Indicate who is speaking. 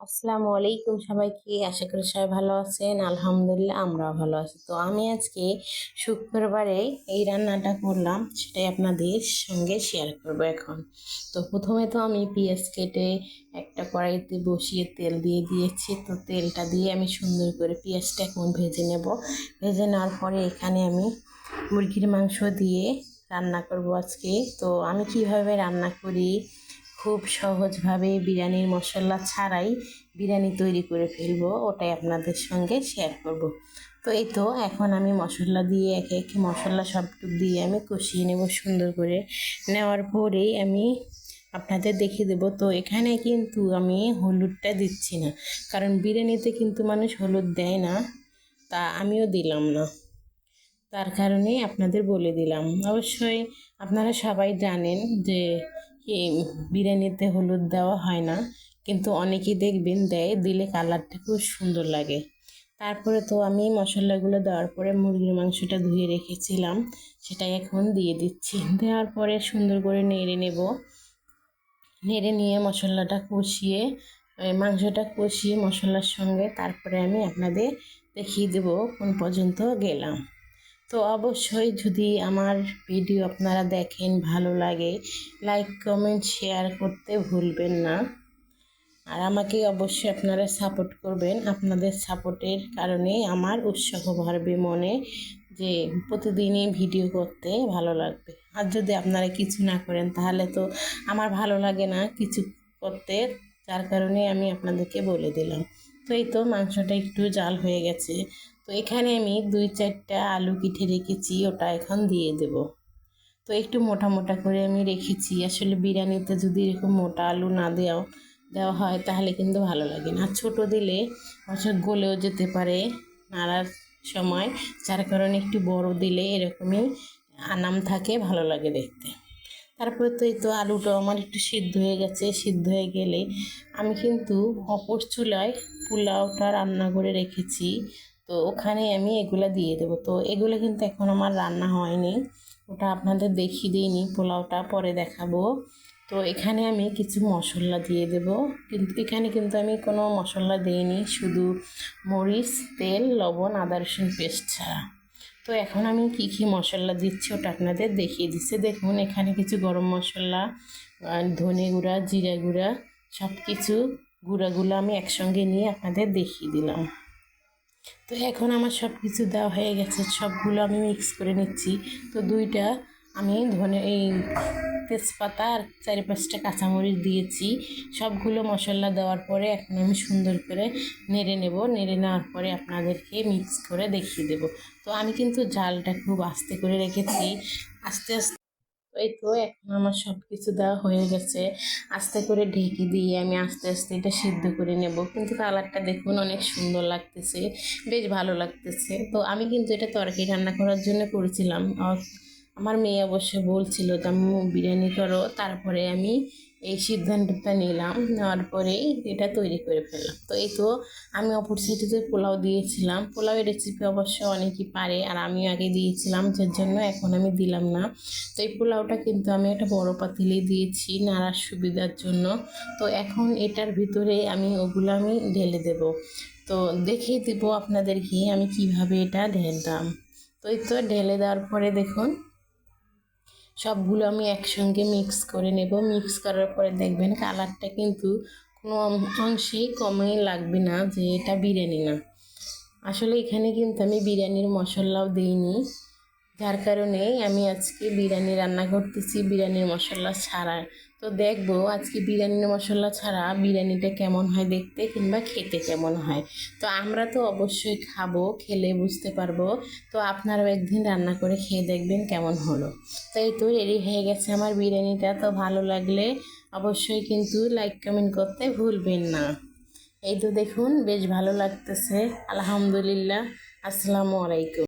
Speaker 1: আসসালামু আলাইকুম সবাইকে। আশা করি সবাই ভালো আছেন। আলহামদুলিল্লাহ আমরাও ভালো আছি। তো আমি আজকে শুক্রবারে এই রান্নাটা করলাম, সেটাই আপনাদের সঙ্গে শেয়ার করব এখন। তো প্রথমে তো আমি পেঁয়াজ কেটে একটা কড়াইতে বসিয়ে তেল দিয়ে দিয়েছি। তো তেলটা দিয়ে আমি সুন্দর করে পেঁয়াজটা এখন ভেজে নেব। ভেজে নেওয়ার পরে এখানে আমি মুরগির মাংস দিয়ে রান্না করব আজকে। তো আমি কিভাবে রান্না করি, খুব সহজভাবে বিরিয়ানির মশলা ছাড়াই বিরিয়ানি তৈরি করে ফেলবো, ওটাই আপনাদের সঙ্গে শেয়ার করব। তো এই তো এখন আমি মশলা দিয়ে একে একে মশলা সবটুকু দিয়ে আমি কষিয়ে নেব সুন্দর করে। নেওয়ার পরেই আমি আপনাদের দেখিয়ে দেব। তো এখানে কিন্তু আমি হলুদটা দিচ্ছি না, কারণ বিরিয়ানিতে কিন্তু মানুষ হলুদ দেয় না, তা আমিও দিলাম না। তার কারণেই আপনাদের বলে দিলাম। অবশ্যই আপনারা সবাই জানেন যে বিরিয়ানিতে হলুদ দেওয়া হয় না, কিন্তু অনেকেই দেখবেন দেয়, দিলে কালারটা খুব সুন্দর লাগে। তারপরে তো আমি মশলাগুলো দেওয়ার পরে মুরগির মাংসটা ধুয়ে রেখেছিলাম, সেটাই এখন দিয়ে দিচ্ছি। দেওয়ার পরে সুন্দর করে নেড়ে নেব। নেড়ে নিয়ে মশলাটা কষিয়ে মাংসটা কষিয়ে মশলার সঙ্গে তারপরে আমি আপনাদের দেখিয়ে দেব কোন পর্যন্ত গেলাম। তো অবশ্যই যদি আমার ভিডিও আপনারা দেখেন, ভালো লাগে, লাইক কমেন্ট শেয়ার করতে ভুলবেন না। আর আমাকে অবশ্যই আপনারা সাপোর্ট করবেন। আপনাদের সাপোর্টের কারণে আমার উৎসাহ বাড়বে মনে, যে প্রতিদিনই ভিডিও করতে ভালো লাগবে। আর যদি আপনারা কিছু না করেন তাহলে তো আমার ভালো লাগে না কিছু করতে, যার কারণে আমি আপনাদেরকে বলে দিলাম। তো এই তো মাংসটা একটু জাল হয়ে গেছে। তো এখানে আমি 2-4টা আলু কেটে রেখেছি, ওটা এখন দিয়ে দেব। তো একটু মোটা মোটা করে আমি রেখেছি। আসলে বিরিয়ানিতে যদি এরকম মোটা আলু না দেওয়া হয় তাহলে কিন্তু ভালো লাগে না। ছোট দিলে অবশ্য গলেও যেতে পারে নাড়ার সময়, যার কারণে একটু বড় দিলে এরকমই আনাম থাকে, ভালো লাগে দেখতে। তারপরে তো এই তো আলুটাও আমার একটু সিদ্ধ হয়ে গেছে। সিদ্ধ হয়ে গেলে আমি কিন্তু অপর চুলায় পোলাওটা রান্না করে রেখেছি, তো ওখানে আমি এগুলো দিয়ে দেবো। তো এগুলো কিন্তু এখন আমার রান্না হয়নি, ওটা আপনাদের দেখিয়ে দিইনি, পোলাওটা পরে দেখাবো। তো এখানে আমি কিছু মশলা দিয়ে দেব, কিন্তু এখানে কিন্তু আমি কোনো মশলা দিইনি, শুধু মরিচ, তেল, লবণ, আদা রসুন পেস্ট ছাড়া। তো এখন আমি কি কি মশলা দিচ্ছি ওটা আপনাদের দেখিয়ে দিচ্ছি। দেখুন এখানে কিছু গরম মশলা, ধনে গুঁড়া, জিরা গুঁড়া, সব কিছু গুঁড়াগুলো আমি একসঙ্গে নিয়ে আপনাদের দেখিয়ে দিলাম। তো এখন আমার সব কিছু দেওয়া হয়ে গেছে, সবগুলো আমি মিক্স করে নিচ্ছি। তো দুইটা আমি এই তেজপাতা আর 4-5টা কাঁচামরিচ দিয়েছি। সবগুলো মশলা দেওয়ার পরে এখন আমি সুন্দর করে নেড়ে নেব। নেড়ে নেওয়ার পরে আপনাদেরকে মিক্স করে দেখিয়ে দেব। তো আমি কিন্তু জালটা খুব আস্তে করে রেখেছি, আস্তে আস্তে। এই তো এখন আমার সব কিছু দেওয়া হয়ে গেছে। আস্তে করে ঢেকে দিয়ে আমি আস্তে আস্তে এটা সিদ্ধ করে নেব। কিন্তু কালারটা দেখুন অনেক সুন্দর লাগতেছে, বেশ ভালো লাগতেছে। তো আমি কিন্তু এটা তরকারি রান্না করার জন্য করেছিলাম। আমার মেয়ে অবশ্যই বলছিল যে আম্মু বিরিয়ানি করো, তারপরে আমি এই সিদ্ধান্তটা নিলাম। নেওয়ার পরেই এটা তৈরি করে ফেললাম। তো এই তো আমি অপর সাইডে পোলাও দিয়েছিলাম। পোলাওয়ের রেসিপি অবশ্য অনেকেই পারে, আর আমিও আগে দিয়েছিলাম, যার জন্য এখন আমি দিলাম না। তো এই পোলাওটা কিন্তু আমি একটা বড় পাতিলে দিয়েছি নাড়ার সুবিধার জন্য। তো এখন এটার ভিতরে আমি ঢেলে দেব। তো দেখিয়ে দেবো আপনাদেরকে আমি কিভাবে এটা ঢেলতাম। তো এই তো ঢেলে দেওয়ার পরে দেখুন সবগুলো আমি একসঙ্গে মিক্স করে নেব। মিক্স করার পরে দেখবেন কালারটা কিন্তু কোনো অংশেই কমই লাগবে না যে এটা বিরিয়ানি না। আসলে এখানে কিন্তু আমি বিরিয়ানির মশলাও দিইনি, যার কারণে আমি আজকে বিরিয়ানি রান্না করতেছি বিরিয়ানির মশলা ছাড়া। তো দেখবো আজকে বিরিয়ানির মশলা ছাড়া বিরিয়ানিটা কেমন হয় দেখতে, কিংবা খেতে কেমন হয়। তো আমরা তো অবশ্যই খাবো, খেলে বুঝতে পারবো। তো আপনারাও একদিন রান্না করে খেয়ে দেখবেন কেমন হলো। তো এই তো রেডি হয়ে গেছে আমার বিরিয়ানিটা। তো ভালো লাগলে অবশ্যই কিন্তু লাইক কমেন্ট করতে ভুলবেন না। এই তো দেখুন বেশ ভালো লাগতেছে, আলহামদুলিল্লাহ। আসসালামু আলাইকুম।